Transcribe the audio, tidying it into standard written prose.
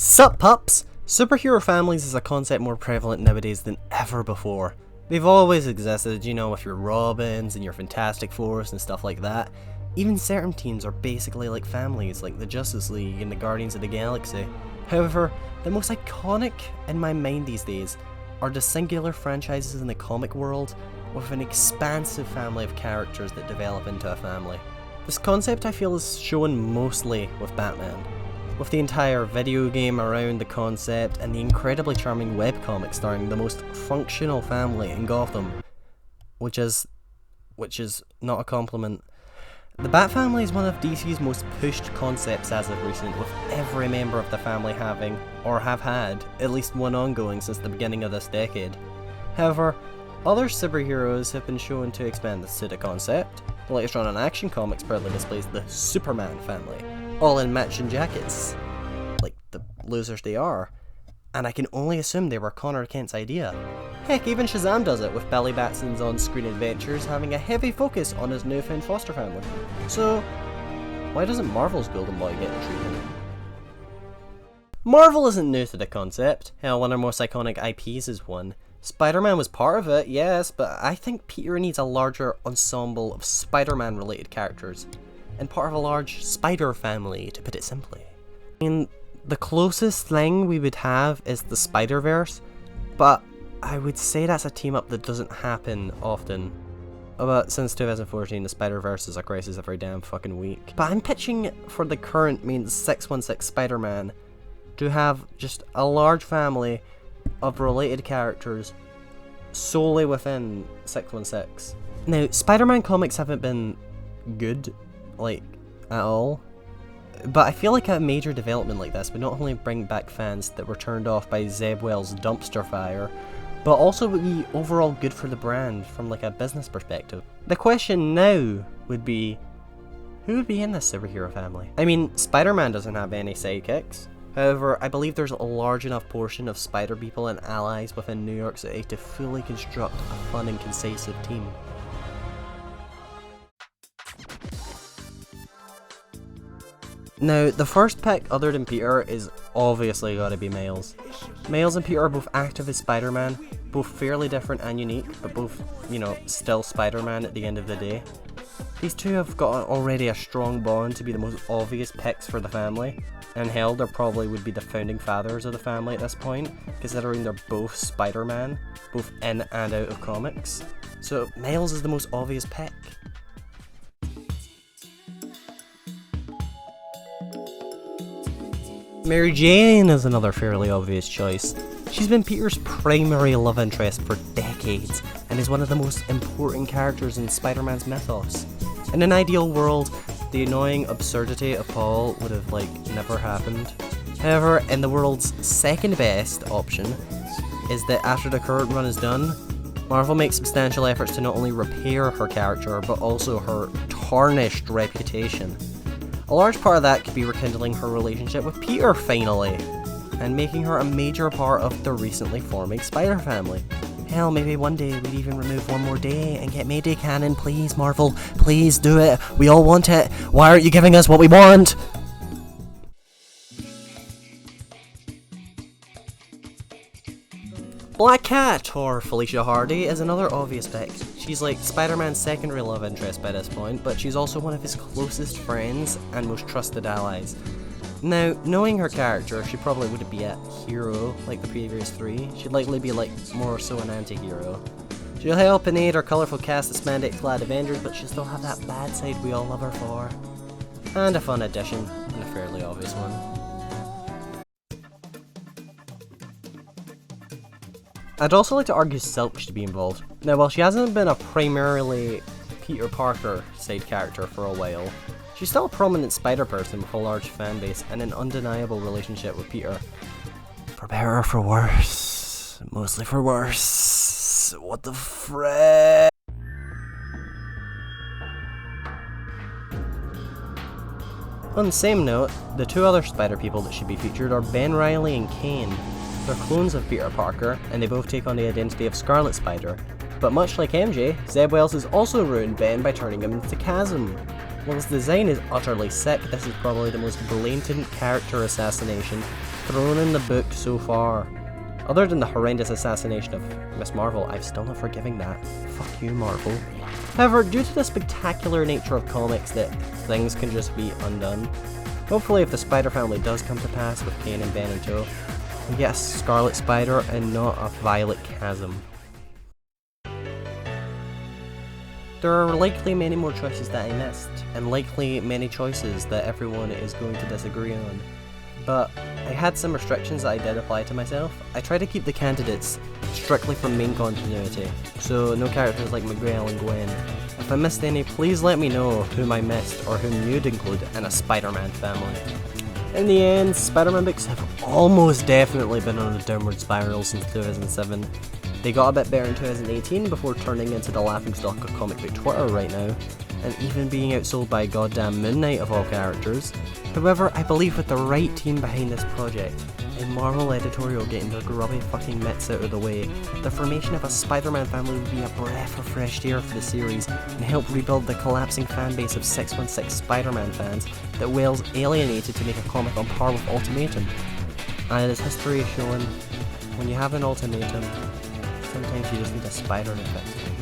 Sup Pups! Superhero families is a concept more prevalent nowadays than ever before. They've always existed, you know, with your Robins and your Fantastic Fours and stuff like that. Even certain teams are basically like families, like the Justice League and the Guardians of the Galaxy. However, the most iconic in my mind these days are the singular franchises in the comic world with an expansive family of characters that develop into a family. This concept I feel is shown mostly with Batman, with the entire video game around the concept and the incredibly charming webcomic starring the most functional family in Gotham, which is not a compliment. The Bat family is one of DC's most pushed concepts as of recent, with every member of the family having, or have had, at least one ongoing since the beginning of this decade. However, other superheroes have been shown to expand this pseudo concept. The latest run on Action Comics proudly displays the Superman family, all in matching jackets, like the losers they are, and I can only assume they were Connor Kent's idea. Heck, even Shazam does it, with Billy Batson's on-screen adventures having a heavy focus on his newfound foster family. So, why doesn't Marvel's Golden Boy get the treatment? Marvel isn't new to the concept. Hell, one of their most iconic IPs is one. Spider-Man was part of it, yes, but I think Peter needs a larger ensemble of Spider-Man related characters, and part of a large spider family, to put it simply. I mean, the closest thing we would have is the Spider-Verse, but I would say that's a team-up that doesn't happen often. But since 2014, the Spider-Verse is a crisis every damn fucking week. But I'm pitching for the current means 616 Spider-Man to have just a large family of related characters solely within 616. Now, Spider-Man comics haven't been good, like, at all, but I feel like a major development like this would not only bring back fans that were turned off by Zeb Wells' dumpster fire, but also would be overall good for the brand from like a business perspective. The question now would be, who would be in this superhero family? I mean, Spider-Man doesn't have any sidekicks. However, I believe there's a large enough portion of Spider People and allies within New York City to fully construct a fun and cohesive team. Now, the first pick other than Peter is obviously gotta be Miles. Miles and Peter are both active as Spider-Man, both fairly different and unique, but both, you know, still Spider-Man at the end of the day. These two have got already a strong bond to be the most obvious picks for the family, and hell, they probably would be the founding fathers of the family at this point, considering they're both Spider-Man, both in and out of comics. So Miles is the most obvious pick. Mary Jane is another fairly obvious choice. She's been Peter's primary love interest for decades, and is one of the most important characters in Spider-Man's mythos. In an ideal world, the annoying absurdity of Paul would have, like, never happened. However, in the world's second best option, is that after the current run is done, Marvel makes substantial efforts to not only repair her character, but also her tarnished reputation. A large part of that could be rekindling her relationship with Peter finally, and making her a major part of the recently forming Spider family. Hell, maybe one day we'd even remove one more day and get Mayday canon, please Marvel, please do it, we all want it, why aren't you giving us what we want? Black Cat, or Felicia Hardy, is another obvious pick. She's like Spider-Man's secondary love interest by this point, but she's also one of his closest friends and most trusted allies. Now, knowing her character, she probably wouldn't be a hero like the previous three. She'd likely be like more so an anti-hero. She'll help and aid our colourful cast of spandex-clad Avengers, but she'll still have that bad side we all love her for. And a fun addition, and a fairly obvious one. I'd also like to argue Silk should be involved. Now, while she hasn't been a primarily Peter Parker side character for a while, she's still a prominent Spider-Person with a large fan base and an undeniable relationship with Peter. For better or for worse. Mostly for worse. What the frick? On the same note, the two other Spider People that should be featured are Ben Reilly and Kane. They're clones of Peter Parker, and they both take on the identity of Scarlet Spider. But much like MJ, Zeb Wells has also ruined Ben by turning him into Chasm. While his design is utterly sick, this is probably the most blatant character assassination thrown in the book so far. Other than the horrendous assassination of Miss Marvel, I'm still not forgiving that. Fuck you, Marvel. However, due to the spectacular nature of comics that things can just be undone, hopefully if the Spider Family does come to pass with Kane and Ben in tow, we get a Scarlet Spider and not a Violet Chasm. There are likely many more choices that I missed, and likely many choices that everyone is going to disagree on. But I had some restrictions that I did apply to myself. I tried to keep the candidates strictly from main continuity, so no characters like Miguel and Gwen. If I missed any, please let me know whom I missed or whom you'd include in a Spider-Man family. In the end, Spider-Man books have almost definitely been on a downward spiral since 2007. They got a bit better in 2018 before turning into the laughingstock of comic book Twitter right now, and even being outsold by goddamn Moon Knight of all characters. However, I believe with the right team behind this project, a Marvel editorial getting their grubby fucking mitts out of the way, the formation of a Spider-Man family would be a breath of fresh air for the series and help rebuild the collapsing fanbase of 616 Spider-Man fans that Wells alienated to make a comic on par with Ultimatum. And as history has shown, when you have an ultimatum, sometimes you just need a spider to fix it.